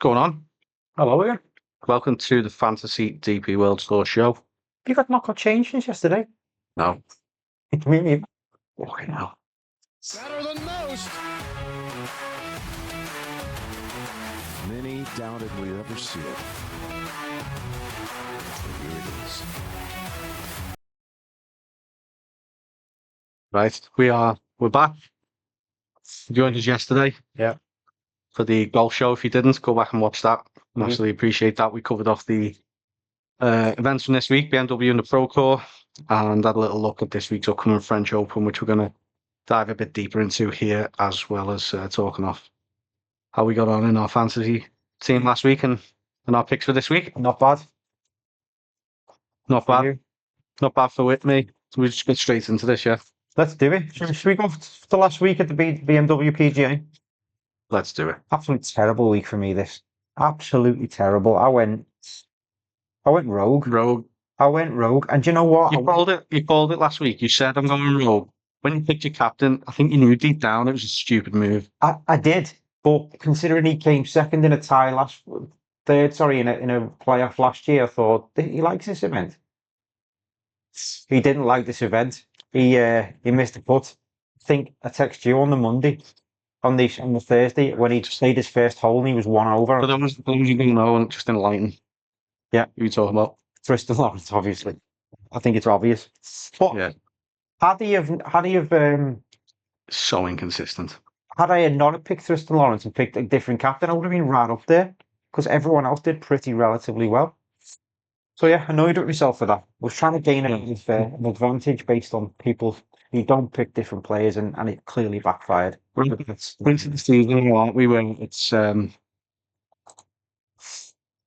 going on? Hello again. Welcome to the Fantasy DP World Tour show. You got not got changed since yesterday? No. Me neither. Fucking hell. Better than most. Many doubted we'd ever see it. And here it is. Right, we're back. You joined us yesterday. Yeah. For the golf show. If you didn't, go back and watch that. Massively appreciate that. We covered off the events from this week, BMW and the Pro Tour, and had a little look at this week's upcoming French Open, which we're going to dive a bit deeper into here, as well as talking off how we got on in our fantasy team last week and our picks for this week. Not bad. Not For bad. you. Not bad for with me. We just get straight into this, yeah. Let's do it. Should we go for the last week at the BMW PGA? Let's do it. Absolutely terrible week for me. This absolutely terrible. I went rogue. Rogue. I went rogue, and do you know what? You called it last week. You said I'm going rogue. When you picked your captain, I think you knew deep down it was a stupid move. I did, but considering he came second in a tie in a playoff last year, I thought he likes this event. He didn't like this event. He missed a putt. I think I texted you on the Monday, on the Thursday when he played his first hole and he was one over. But those you didn't know and just enlighten. Yeah, who you talking about? Tristan Lawrence, obviously. I think it's obvious. But Yeah, had he have so inconsistent. had I not have picked Tristan Lawrence and picked a different captain, I would have been right up there because everyone else did pretty relatively well. So yeah, annoyed with myself for that. I was trying to gain an advantage based on people who don't pick different players, and it clearly backfired. We're into the season, aren't we? When it's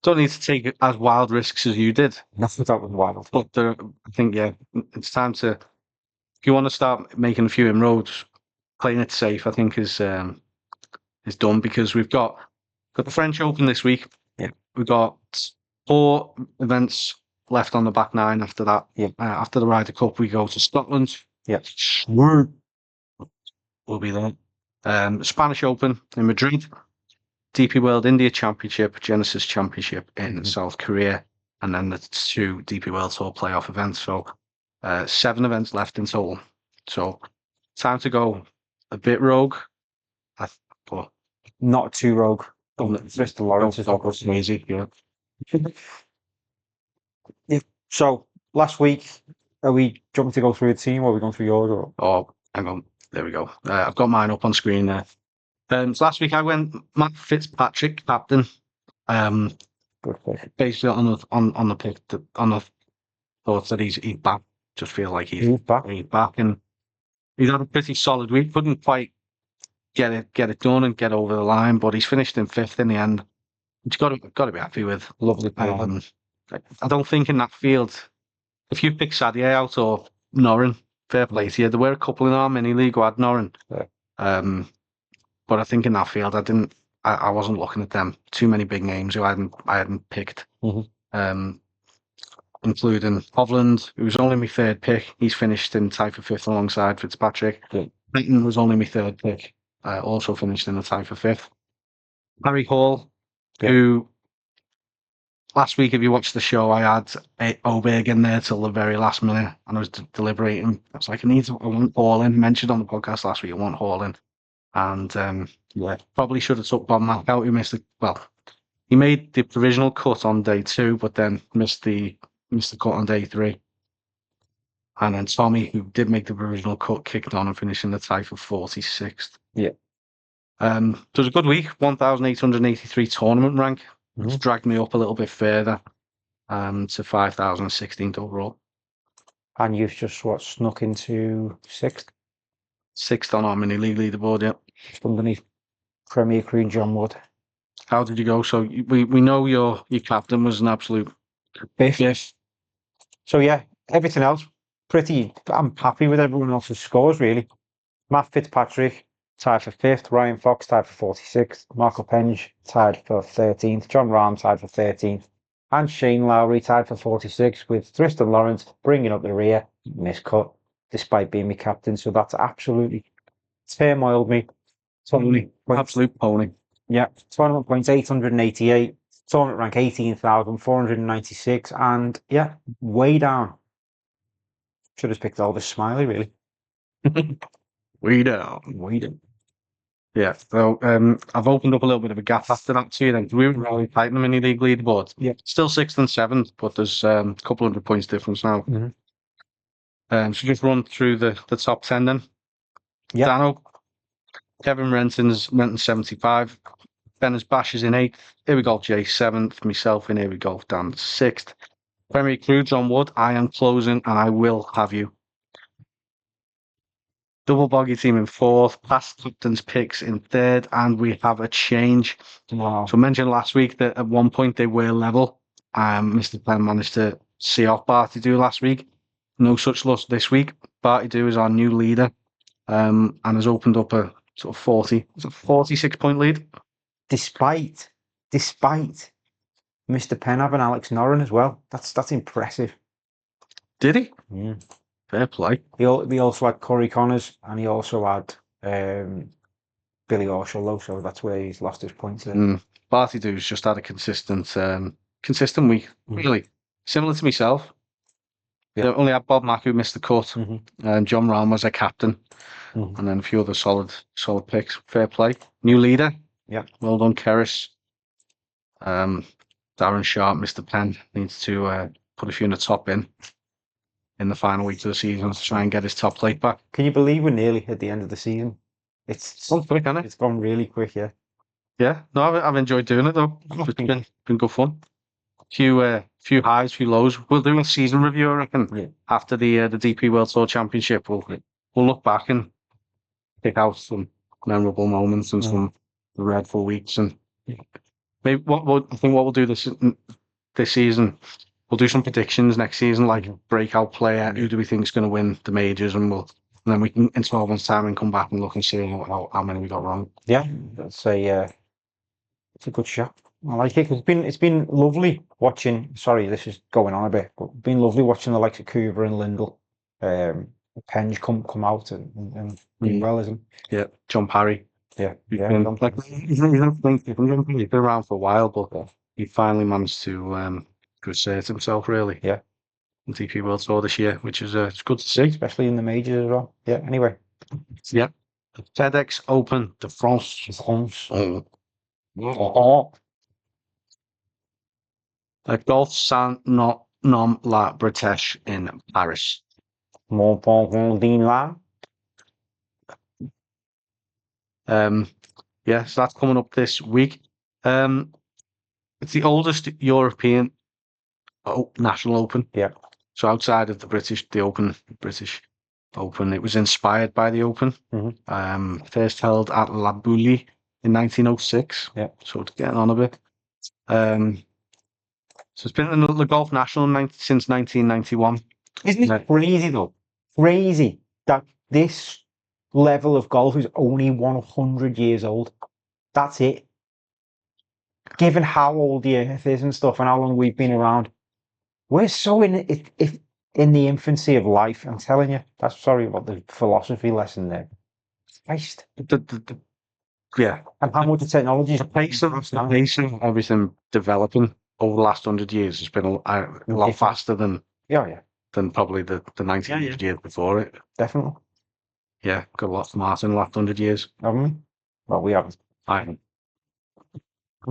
don't need to take as wild risks as you did. That was wild. But I think it's time to. If you want to start making a few inroads, playing it safe, I think is done, because we've got the French Open this week. Yeah, we've got 4 events left on the back 9 after that. Yeah. After the Ryder Cup, we go to Scotland. Yeah. We'll be there. Spanish Open in Madrid. DP World India Championship, Genesis Championship in South Korea, and then the 2 DP World Tour playoff events. So 7 events left in total. So time to go a bit rogue. But not too rogue. Mr. Lawrence is always crazy. Yeah. Yeah. So last week, are we jumping to go through the team, or are we going through yours? Or? Oh, hang on. There we go. I've got mine up on screen there. So last week I went Matt Fitzpatrick captain. Good pick. Basically on the pick, on the thoughts that he's back. Just feel like he's back, and he's had a pretty solid week. Couldn't quite get it done and get over the line, but he's finished in 5th in the end. Which got to be happy with. Lovely. I don't think in that field, if you pick Saddier out or Noren, fair play to you. There were a couple in our mini league who had Noren. Yeah. But I think in that field, I wasn't looking at them. Too many big names who I hadn't picked. Including Hovland, who was only my 3rd pick. He's finished in tie for 5th alongside Fitzpatrick. Clinton was only my 3rd pick. Also finished in the tie for 5th. Harry Hall, who last week, if you watched the show, I had Oberg in there till the very last minute, and I was deliberating. I was like, I want Hall in. Mentioned on the podcast last week, I want Hall in. And probably should have took Bob Mack out. Who missed he made the provisional cut on day 2, but then missed the cut on day 3. And then Tommy, who did make the provisional cut, kicked on and finished in the tie for 46th. Yeah. It was a good week. 1,883 tournament rank, which dragged me up a little bit further to 5,016th overall. And you've just snuck into 6th? 6th on our mini league leaderboard, yeah. Just underneath Premier Queen John Wood. How did you go? So we know your captain was an absolute biff. So yeah, everything else I'm happy with everyone else's scores, really. Matt Fitzpatrick tied for 5th, Ryan Fox tied for 46th, Marco Penge tied for 13th, John Rahm tied for 13th, and Shane Lowry tied for 46th, with Tristan Lawrence bringing up the rear, miscut, despite being my captain. So that's absolutely turmoiled me. Totally. Absolute pony. Yeah, tournament points 888, tournament rank 18,496, and yeah, way down. Should have picked Elvis Smiley, really. We down. Way down. Yeah, so I've opened up a little bit of a gap after that too. Then we were really tight in the mini league leaderboard. Yeah. Still 6th and 7th, but there's a couple hundred points difference now. Mhm. So just run through the top 10 then. Yeah. Dano, Kevin Renton's 75. Ben's Bash is in 8th. Here we go, Jay 7th. Myself in Here we go, Dan 6th. Premier Crudes on wood. I am closing and I will have you. Double bogey team in 4th. Past captain's picks in 3rd. And we have a change. Wow. So I mentioned last week that at one point they were level. Mr. Penn managed to see off Barty Do last week. No such luck this week. Barty Do is our new leader and has opened up a sort of 46-point lead. Despite Mr. Penn having Alex Noren as well. That's impressive. Did he? Yeah. Fair play. He also had Corey Connors, and he also had Billy Horschel, so that's where he's lost his points there. Barty Do's just had a consistent week, really. Similar to myself. Yeah. They only had Bob Mack who missed the cut, and John Rahm was a captain, Mhm. and then a few other solid picks. Fair play. New leader. Yeah. Well done, Keris. Darren Sharp, Mr. Penn, needs to put a few in the top in the final week of the season to try and get his top plate back. Can you believe we're nearly at the end of the season? It's Gone quick, hasn't it? It's gone really quick, yeah. Yeah, no, I've enjoyed doing it though. It's been good fun. Few highs, few lows. We'll do a season review, I reckon. Yeah. After the DP World Tour Championship, we'll look back and pick out some memorable moments and some dreadful weeks. And maybe I think what we'll do this season, we'll do some predictions next season, like breakout player. Who do we think is going to win the majors? And then we can in 12 months' time and come back and look and see how many we got wrong. Yeah, it's a good shot. I like it. It's been lovely watching. Sorry, this is going on a bit, but it's been lovely watching the likes of Coover and Lindell, Penge come out and do well, isn't Yeah, John Parry. Yeah, He's yeah. been around for a while, but he finally managed to assert himself really. Yeah. In DP World Tour this year, which is it's good to see, especially in the majors as well. Yeah. Anyway. Yeah. FedEx Open de France. Golf de Saint-Nom-la-Bretèche in Paris. Yeah, so that's coming up this week. It's the oldest European national open. Yeah. So outside of the British Open, it was inspired by the Open. First held at La Boulie in 1906. Yeah. So it's getting on a bit. So it's been in the Golf National since 1991. Isn't it crazy though? Crazy that this level of golf is only 100 years old. That's it. Given how old the Earth is and stuff, and how long we've been around, we're so in the infancy of life. I'm telling you. That's sorry about the philosophy lesson there. Christ. Yeah. And how much the technology is the pace of everything developing over the last 100 years has been a lot faster than than probably the 1900 years before it. Definitely. Yeah, got a lot smarter in the last 100 years. Haven't we? Well, we haven't. I haven't.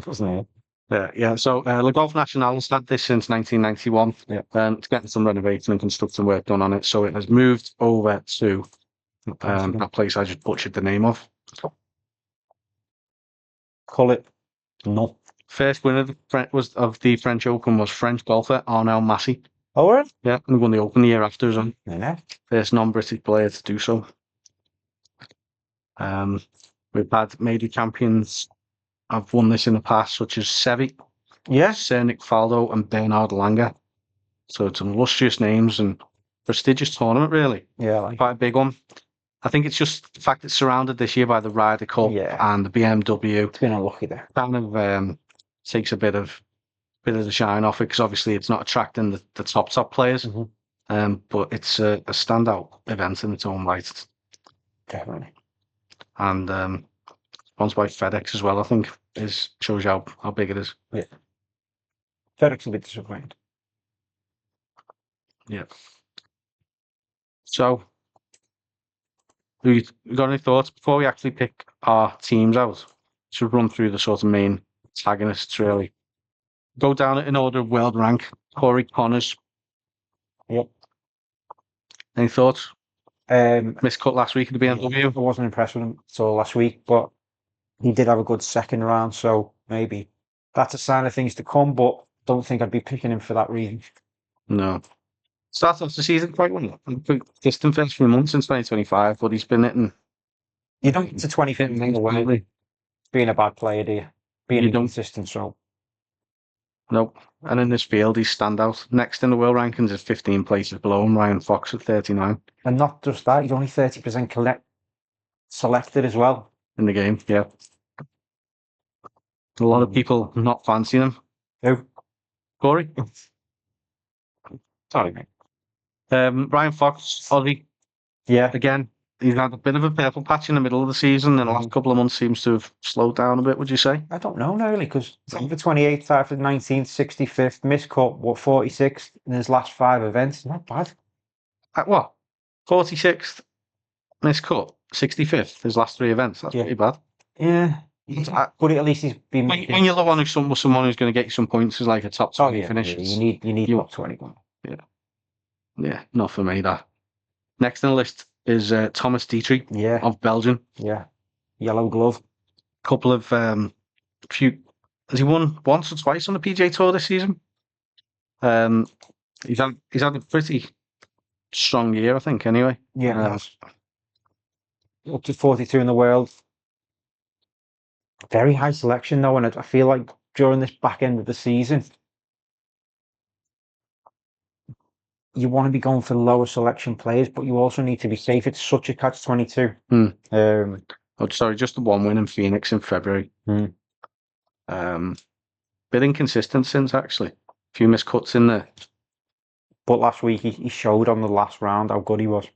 Wasn't it? Yeah. So Le Golf National has had this since 1991. Yeah. It's getting some renovation and construction work done on it. So it has moved over to that place I just butchered the name of. Call it no. First winner of the French Open was French golfer Arnaud Massy. Oh, right? Yeah, and he won the Open the year after as well. Yeah. First non-British player to do so. We've had major champions have won this in the past, such as Seve, Cernic Faldo, and Bernard Langer. So it's some illustrious names and prestigious tournament, really. Yeah, quite a big one. I think it's just the fact it's surrounded this year by the Ryder Cup and the BMW. It's been unlucky there. Kind of takes a bit of the shine off it because obviously it's not attracting the top players. But it's a standout event in its own right. Definitely. And sponsored by FedEx as well, I think, shows you how big it is. FedEx will be disappointed. Yeah. So, we got any thoughts before we actually pick our teams out? Should run through the sort of main antagonists, really. Go down in order of world rank. Corey Connors. Yep. Any thoughts? Missed Miscut last week at the BMW. I wasn't impressed with him at all last week, but he did have a good second round, so maybe that's a sign of things to come, but don't think I'd be picking him for that reason. No. Started off the season quite well. Distant first few months since 2025, but he's been hitting. You don't get to 25th in the way being a bad player, do you? Being You don't. inconsistent, so. Nope. And in this field, he's standout. Next in the world rankings is 15 places below him, Ryan Fox at 39 And not just that, he's only 30% selected as well. in the game. Yeah. A lot of people not fancying him. Who? Corey? Sorry, mate. Ryan Fox, Aussie. Yeah. Again, he's had a bit of a purple patch in the middle of the season, and the last couple of months seems to have slowed down a bit, would you say? I don't know, really, because over 28th, after 19th, 65th, miscut, 46th in his last 5 events. Not bad. At what? 46th, miscut, 65th, his last 3 events. That's pretty bad. Yeah. But at least he's been. When you're the one who's someone who's going to get you some points as like a top 20 finish. You need top 21. Yeah, not for me, that. Next on the list is Thomas Dietrich of Belgium. Yeah. Yellow glove. Couple of has he won once or twice on the PGA Tour this season? He's had a pretty strong year, I think, anyway. Yeah. Up to 42 in the world. Very high selection though, and I feel like during this back end of the season, you want to be going for the lower selection players, but you also need to be safe. It's such a catch-22. Just the one win in Phoenix in February. Bit inconsistent since, actually. A few miscuts in there. But last week he showed on the last round how good he was.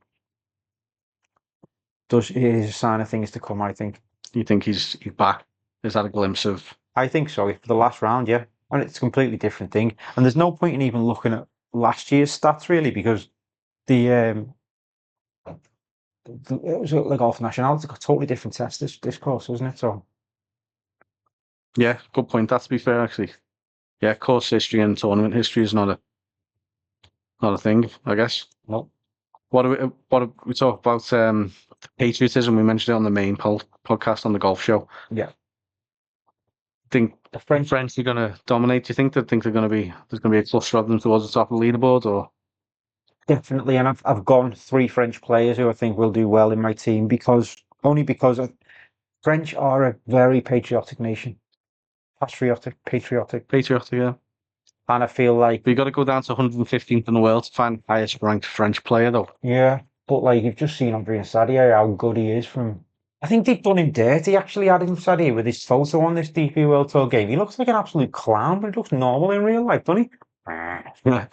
It is a sign of things to come, I think. You think he's back? Is that a glimpse of... I think so. For the last round, yeah. And it's a completely different thing. And there's no point in even looking at last year's stats, really, because it was like Golf National. It's a totally different test, this course, isn't it? So, yeah, good point. That, to be fair, actually. Yeah, course history and tournament history is not a thing, I guess. No. What do we talk about? Patriotism. We mentioned it on the main podcast on the golf show. Yeah. Think the French are going to dominate? Do you think there's going to be a cluster of them towards the top of the leaderboard, or? Definitely, and I've gone 3 French players who I think will do well in my team because French are a very patriotic nation, patriotic. Yeah. And I feel like you got to go down to 115th in the world to find the highest ranked French player, though. Yeah, but like you've just seen Adrien Saddier, how good he is from. I think they've done him dirty, actually, Adrien Saddier, with his photo on this DP World Tour game. He looks like an absolute clown, but he looks normal in real life, doesn't he? Yeah.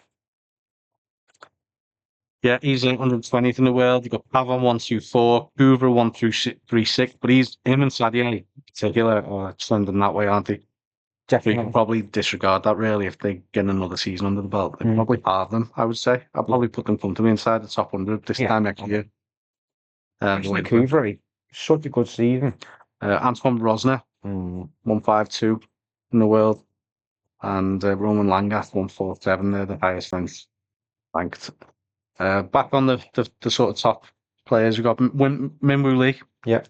Yeah, he's 120th in the world. You've got Pavon 124, Hoover 136, but him and Saddier in particular are trending that way, aren't they? Definitely. So you can probably disregard that, really, if they get another season under the belt. They probably have them, I would say. I'd probably put them comfortably inside the top 100 this time next year. Hoover, such a good season. Antoine Rosner, 152 in the world, and Roman Langath, 147. They're the highest ranked. Back on the sort of top players, we've got Minwoo Lee. Yeah.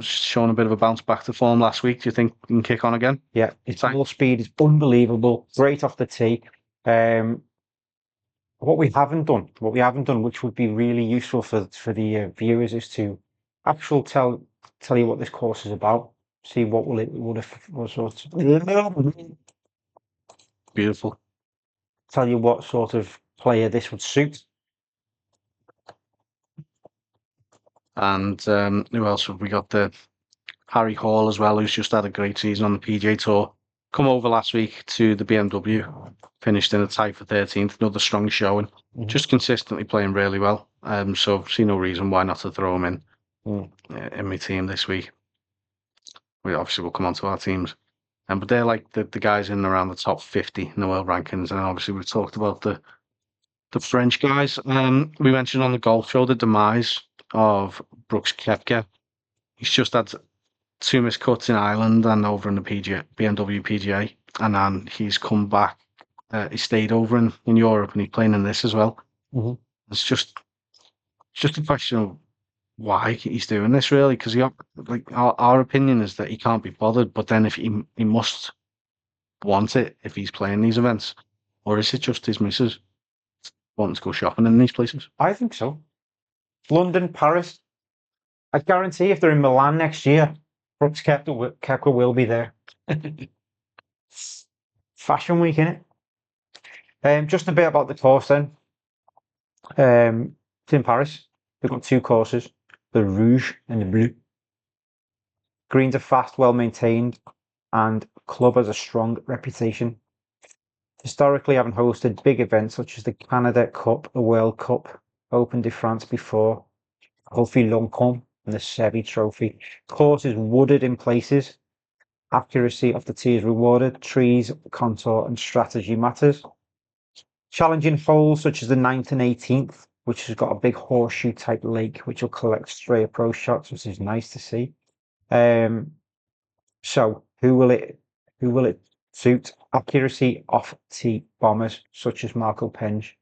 Shown a bit of a bounce back to form last week. Do you think he can kick on again? Yeah, his ball speed is unbelievable. Great off the tee. What we haven't done, which would be really useful for the viewers, is to actually tell you what this course is about. See what sort of beautiful. Tell you what sort of player this would suit. And who else have we got there? Harry Hall as well, who's just had a great season on the PGA Tour. Come over last week to the BMW, finished in a tie for 13th, another strong showing. Just consistently playing really well. So see no reason why not to throw him in my team this week. we obviously will come on to our teams. But they're like the guys in around the top 50 in the world rankings. And obviously we've talked about the French guys. We mentioned on the golf show the demise of Brooks Koepka. He's just had 2 missed cuts in Ireland and over in the BMW PGA. And then he's come back. He stayed over in Europe and he's playing in this as well. Mhm. It's just a question of why he's doing this, really, because our opinion is that he can't be bothered. But then if he must want it if he's playing these events, or is it just his missus wanting to go shopping in these places? I think so. London, Paris. I guarantee if they're in Milan next year, Brooks Koepka will be there. Fashion week, innit? Just a bit about the course then. It's in Paris. They've got 2 courses, the Rouge and the Bleu. Greens are fast, well maintained, and club has a strong reputation. Historically, having hosted big events such as the Canada Cup, the World Cup, Open de France before, Hopefully Loncombe, and the Seve Trophy. Course is wooded in places. Accuracy of the tee is rewarded. Trees, contour, and strategy matters. Challenging holes such as the 9th and 18th, which has got a big horseshoe type lake, which will collect stray approach shots, which is nice to see. So who will it suit? Accuracy off tee bombers such as Marco Penge.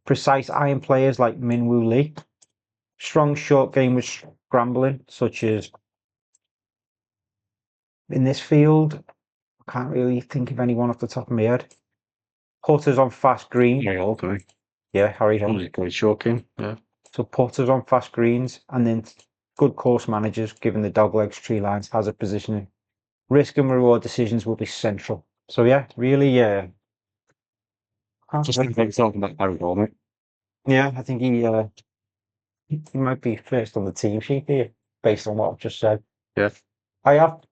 Precise iron players like Minwoo Lee. Strong short game with scrambling, such as in this field. I can't really think of anyone off the top of my head. Putters on fast green. Harry Hall, to me. Yeah, Harry Hall. He's a great short game. Yeah. So putters on fast greens, and then good course managers, given the doglegs, tree lines, hazard positioning. Risk and reward decisions will be central. So yeah, really, Just think about talking about Harry Hall, mate. yeah, I think he might be first on the team sheet here, based on what I've just said. Yeah. I at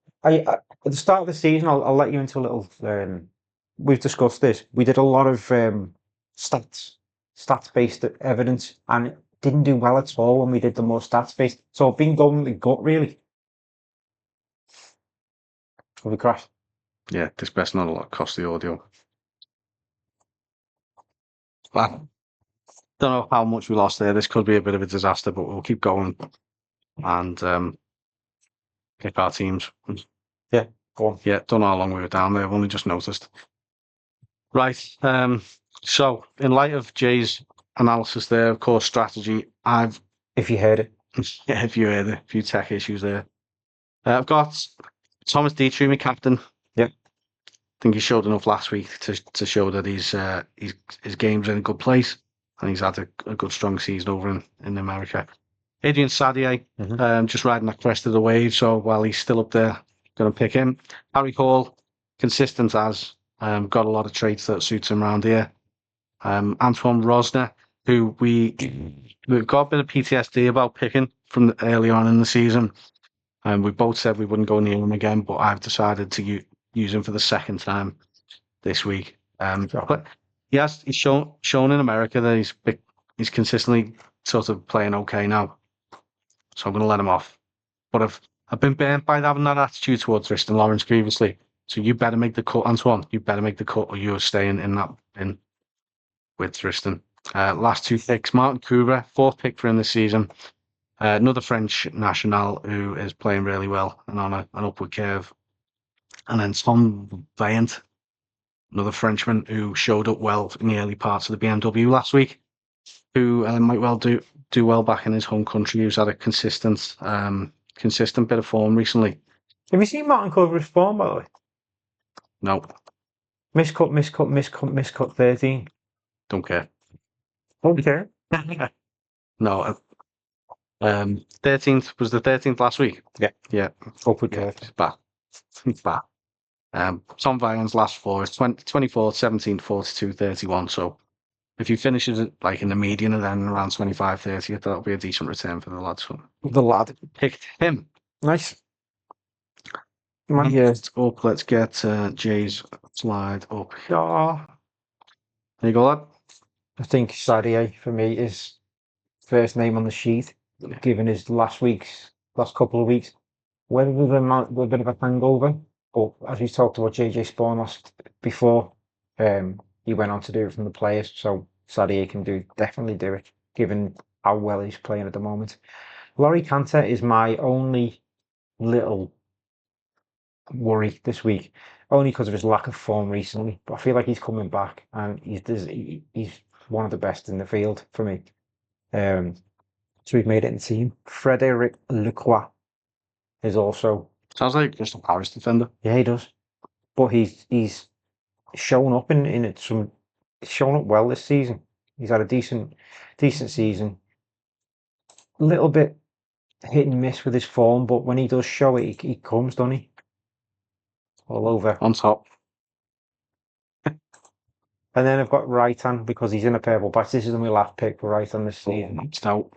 the start of the season, I'll let you into a little. We've discussed this. We did a lot of stats based evidence, and it didn't do well at all when we did the more stats based. So I've been going with the gut, really. Have we crashed? Yeah, this best not a lot cost the audio. Well, don't know how much we lost there. This could be a bit of a disaster, but we'll keep going and pick our teams. Yeah, go on. Yeah, don't know how long we were down there. I've only just noticed. Right. So in light of Jay's analysis there, of course, strategy, If you heard it. yeah, if you heard a few tech issues there. I've got Thomas Dietrich, my captain. Yep. I think he showed enough last week to show that his game's in a good place, and he's had a good strong season over in America. Adrien Saddier, just riding that crest of the wave. So while he's still up there, going to pick him. Harry Hall, consistent as got a lot of traits that suits him around here. Antoine Rosner, who we've got a bit of PTSD about picking from early on in the season. And we both said we wouldn't go near him again, but I've decided to use him for the second time this week. But he's shown in America that he's consistently sort of playing okay now. So I'm going to let him off. But I've been burnt by having that attitude towards Tristan Lawrence previously. So you better make the cut, Antoine. You better make the cut, or you're staying in with Tristan. Last 2 picks: Martin Coubra, 4th pick for him this season. Another French national who is playing really well and on an upward curve. And then Tom Vaillant, another Frenchman who showed up well in the early parts of the BMW last week, who might well do well back in his home country, who's had a consistent bit of form recently. Have you seen Martin Cobra's form, by the way? No, Miscut 13. don't care. Don't care. No, 13th was the 13th last week. Yeah. Upward curve. It's bad. It's bad. Tom Vaillant's last 4 is 24, 17, 42, 31. So if he finishes it like in the median and then around 25, 30, that'll be a decent return for the lads. So The lad. picked him. Nice. Let's get Jay's slide up. Oh, There you go, lad. I think Saddier for me is first name on the sheet, given his last couple of weeks. whether there's a bit of a hangover, but as we talked about JJ Spawn before, he went on to do it from the players, so Saddier can definitely do it, given how well he's playing at the moment. Laurie Canter is my only little worry this week, only because of his lack of form recently. But I feel like he's coming back, and he's one of the best in the field for me. So we've made it in the team. Frédéric Lacroix is also. Sounds like just a Paris defender. Yeah, he does. But he's shown up he's shown up well this season. He's had a decent season. A little bit hit and miss with his form, but when he does show it, he comes, doesn't he? All over. On top. And then I've got Raitan because he's in a purple patch. This is my last pick for Raitan this season. It's out.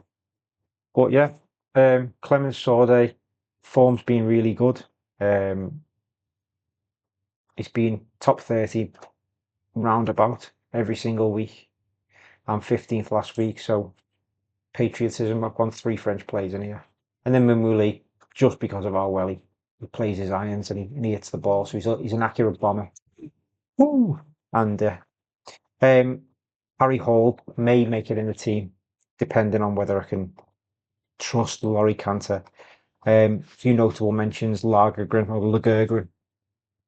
But yeah, Clemens Sorday, form's been really good. It's been top 30 roundabout every single week. I'm 15th last week, so patriotism. I've won 3 French plays in here. And then Mamouli, just because of how well he plays his irons and he hits the ball, so he's an accurate bomber. Woo! And Harry Hall may make it in the team, depending on whether I can trust Laurie Canter. A few notable mentions: Lagergren,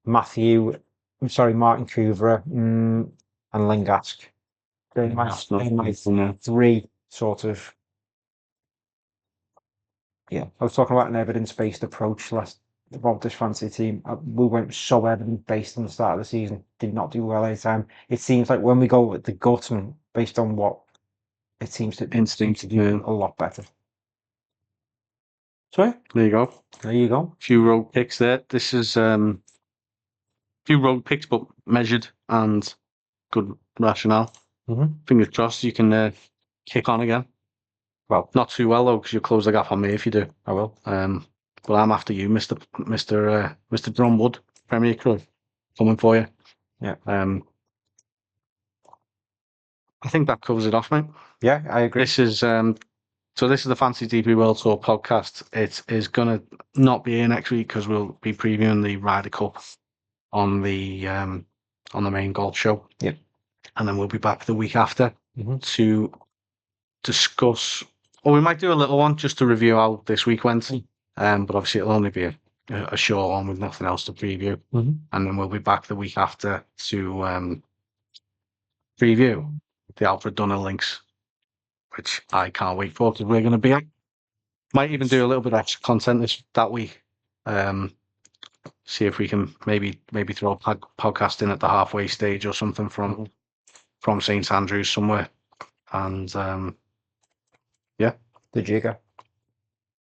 Martin Kuvra, and Lengask. They're my 3 sort of. Yeah, I was talking about an evidence-based approach about this fantasy team. We went so evidence-based on the start of the season, did not do well any time. It seems like when we go with the gut and based on what it seems to Instinct to do a lot better. So there you go. There you go. Few road picks there. This is few road picks, but measured and good rationale. Fingers crossed you can kick on again. Well, not too well though, because you'll close the gap on me if you do. I will. But I'm after you, Mr. Drumwood, Premier Crew, coming for you. Yeah. I think that covers it off, mate. Yeah, I agree. This is this is the Fantasy DP World Tour podcast. It is gonna not be here next week because we'll be previewing the Ryder Cup on the main golf show. Yep. And then we'll be back the week after to discuss. Or we might do a little one just to review how this week went. But obviously it'll only be a short one with nothing else to preview. And then we'll be back the week after to preview the Alfred Dunhill links, which I can't wait for because we're going to be at. Might even do a little bit of extra content that week. See if we can maybe throw a podcast in at the halfway stage or something from St Andrews somewhere. And the jigger.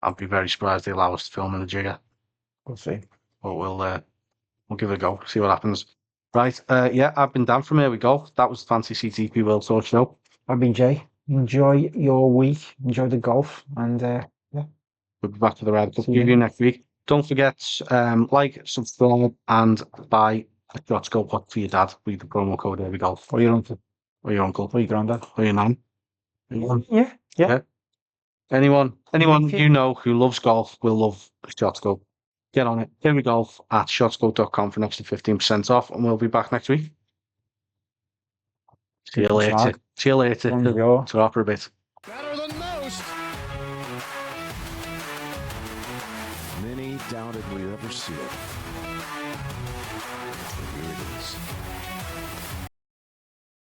I'd be very surprised they allow us to film in the jigger. We'll see. But we'll give it a go, see what happens. Right, I've been Dan from Here We Go. That was the Fantasy CTP World Tour show. I've been Jay. Enjoy your week. Enjoy the golf. And we'll be back to the Ryder Cup preview next week. Don't forget, like, subscribe, and buy a Shots Go pot for your dad with the promo code Here We Go. or your uncle. Or your uncle. Or your granddad. Or your nan. Yeah. Anyone you know who loves golf will love ShotsGo. Get on it. Here we go at shotsgo.com for an extra 15% off, and we'll be back next week. See you later. See you later. Drop her a bit. Better than most. Many doubted we'd ever see it.